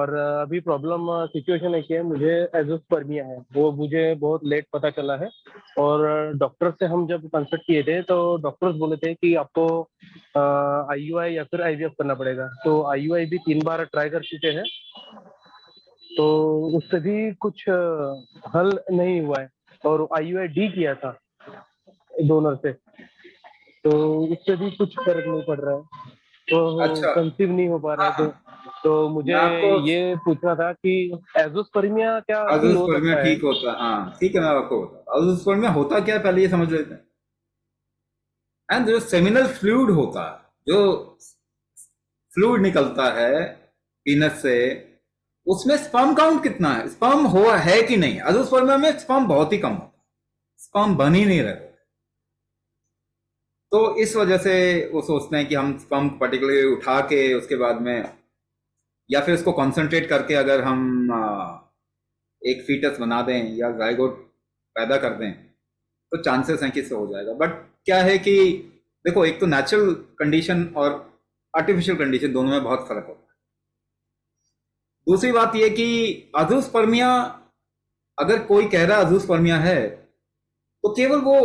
और अभी problem situation ऐसी है, मुझे एजोस्पर्मिया है, वो मुझे बहुत लेट पता चला है। और डॉक्टर से हम जब कंसल्ट किए थे तो डॉक्टर्स बोले थे कि आपको आईयूआई या फिर आईवीएफ करना पड़ेगा। तो आईयूआई भी 3 बार ट्राई कर चुके हैं, तो उससे भी कुछ हल नहीं हुआ है। और आईयूआई डी किया था डोनर से, तो उससे भी कुछ फर्क नहीं पड़ रहा है, तो अच्छा। कंसीव नहीं हो पा रहा हाँ है। हाँ, तो मुझे मैं आपको ये पूछना था कि एजोस्पर्मिया क्या सही हो अज़ोस्पर्मिया सकता है? ठीक होता है, हाँ ठीक है, मैं आपको बताता हूँ अज़ोस्पर्मिया होता क्या है, पहले ये समझ लेते हैं। एंड जो सेमिनल फ्लूइड होता है, जो फ्लूइड निकलता है पीनस से, उसमें स्पर्म काउंट कितना है, स्पर्म हुआ है कि नहीं। अज़ोस्पर्मिया में स्पर्म बहुत ही कम होता है, स्पर्म बन ही नहीं रहे। तो इस वजह से वो सोचते हैं कि हम स्पर्म पर्टिकुलरली उठा के उसके बाद में, या फिर उसको कॉन्सेंट्रेट करके अगर हम एक फीटस बना दें या जाइगोट पैदा कर दें, तो चांसेस हैं कि इससे हो जाएगा। बट क्या है कि देखो, एक तो नेचुरल कंडीशन और आर्टिफिशियल कंडीशन दोनों में बहुत फर्क होता है। दूसरी बात यह कि अजूस्पर्मिया, अगर कोई कह रहा है अजूस्पर्मिया है, तो केवल वो,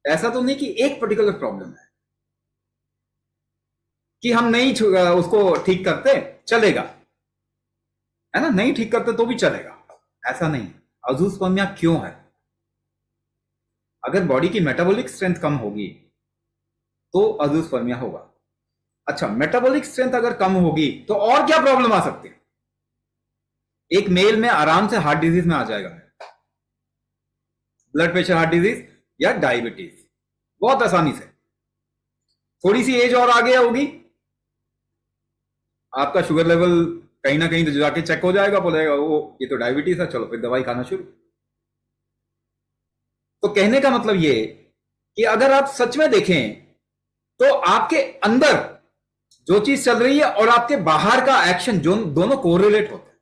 ऐसा तो नहीं कि एक पर्टिकुलर प्रॉब्लम है कि हम नहीं उसको ठीक करते चलेगा, है ना, नहीं ठीक करते तो भी चलेगा, ऐसा नहीं। अजूस्पर्मिया क्यों है? अगर बॉडी की मेटाबॉलिक स्ट्रेंथ कम होगी तो अजूस्पर्मिया होगा। अच्छा, मेटाबॉलिक स्ट्रेंथ अगर कम होगी तो और क्या प्रॉब्लम आ सकती है? एक मेल में आराम से हार्ट डिजीज में आ जाएगा, ब्लड प्रेशर हार्ट डिजीज या डायबिटीज, बहुत आसानी से। थोड़ी सी एज और आगे होगी, आपका शुगर लेवल कहीं ना कहीं तो जाके चेक हो जाएगा, बोलेगा वो ये तो डायबिटीज है, चलो फिर दवाई खाना शुरू। तो कहने का मतलब ये कि अगर आप सच में देखें तो आपके अंदर जो चीज चल रही है और आपके बाहर का एक्शन, जो दोनों कोरिलेट होते हैं।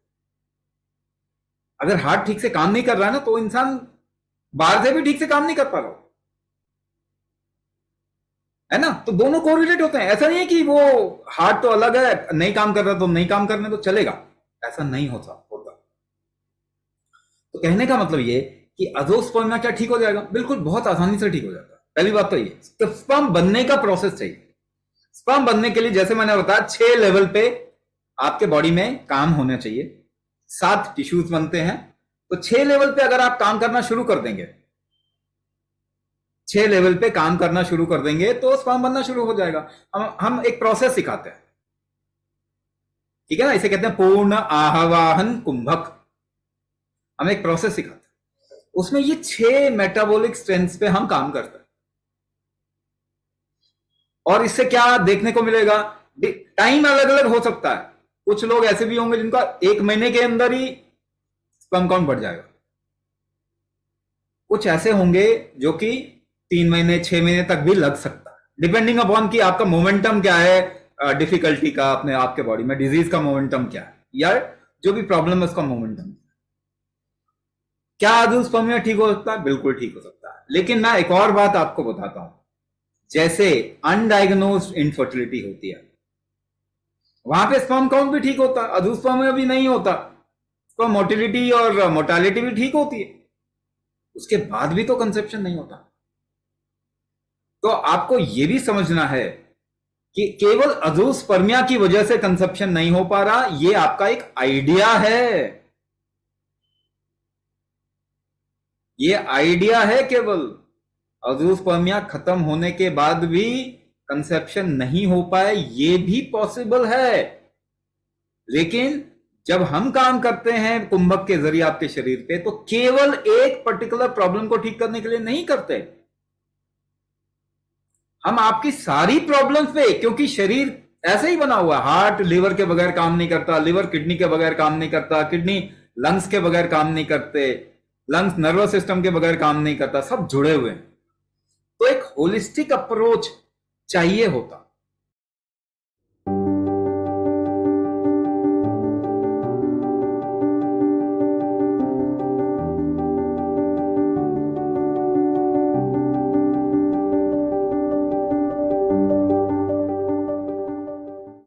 अगर हार्ट ठीक से काम नहीं कर रहा है ना, तो इंसान बाहर से भी ठीक से काम नहीं कर पा रहा, है ना। तो दोनों कोरिलेट होते हैं। ऐसा नहीं है कि वो हार्ट तो अलग है, नहीं काम कर रहा तो नहीं काम करने तो चलेगा, ऐसा नहीं होता। तो कहने का मतलब ये कि अजोस्पर्मिया क्या ठीक हो जाएगा? बिल्कुल, बहुत आसानी से ठीक हो जाता है। पहली बात तो ये, तो स्पर्म बनने का प्रोसेस चाहिए। स्पर्म बनने के लिए जैसे मैंने बताया 6 लेवल पे आपके बॉडी में काम होना चाहिए। 7 टिश्यूज बनते हैं, तो 6 लेवल पे अगर आप काम करना शुरू कर देंगे, 6 लेवल पे काम करना शुरू कर देंगे तो स्पर्म बनना शुरू हो जाएगा। हम एक प्रोसेस सिखाते हैं, ठीक है ना, इसे कहते हैं पूर्ण आह्वान कुंभक। हम एक प्रोसेस सिखाते हैं, उसमें ये 6 मेटाबॉलिक स्ट्रेंथ्स पे हम काम करते हैं। और इससे क्या देखने को मिलेगा? टाइम अलग अलग हो सकता है। कुछ लोग ऐसे भी होंगे जिनका 1 महीने के अंदर ही स्पर्म काउंट बढ़ जाएगा। कुछ ऐसे होंगे जो कि 3 महीने 6 महीने तक भी लग सकता है, डिपेंडिंग अपॉन कि आपका मोमेंटम क्या है, डिफिकल्टी का, अपने आपके बॉडी में डिजीज का मोमेंटम क्या है, या जो भी प्रॉब्लम है उसका मोमेंटम। क्या अजूस्पर्मिया ठीक हो सकता है? बिल्कुल ठीक हो सकता है। लेकिन मैं एक और बात आपको बताता हूं, जैसे अनडायग्नोस्ड इनफर्टिलिटी होती है, वहां पे स्पर्म काउंट भी ठीक होता है, अजूस्पर्मिया भी नहीं होता, तो मोटिलिटी और मोर्टालिटी भी ठीक होती है, उसके बाद भी तो कंसेप्शन नहीं होता। तो आपको यह भी समझना है कि केवल अजूस्पर्मिया की वजह से कंसेप्शन नहीं हो पा रहा, यह आपका एक आइडिया है, ये आइडिया है केवल। अजूस्पर्मिया खत्म होने के बाद भी कंसेप्शन नहीं हो पाए, ये भी पॉसिबल है। लेकिन जब हम काम करते हैं कुंभक के जरिए आपके शरीर पे, तो केवल एक पर्टिकुलर प्रॉब्लम को ठीक करने के लिए नहीं करते, हम आपकी सारी प्रॉब्लम्स पे, क्योंकि शरीर ऐसे ही बना हुआ है, हार्ट लिवर के बगैर काम नहीं करता, लिवर किडनी के बगैर काम नहीं करता, किडनी लंग्स के बगैर काम नहीं करते, लंग्स नर्वस सिस्टम के बगैर काम नहीं करता, सब जुड़े हुए हैं। तो एक होलिस्टिक अप्रोच चाहिए होता।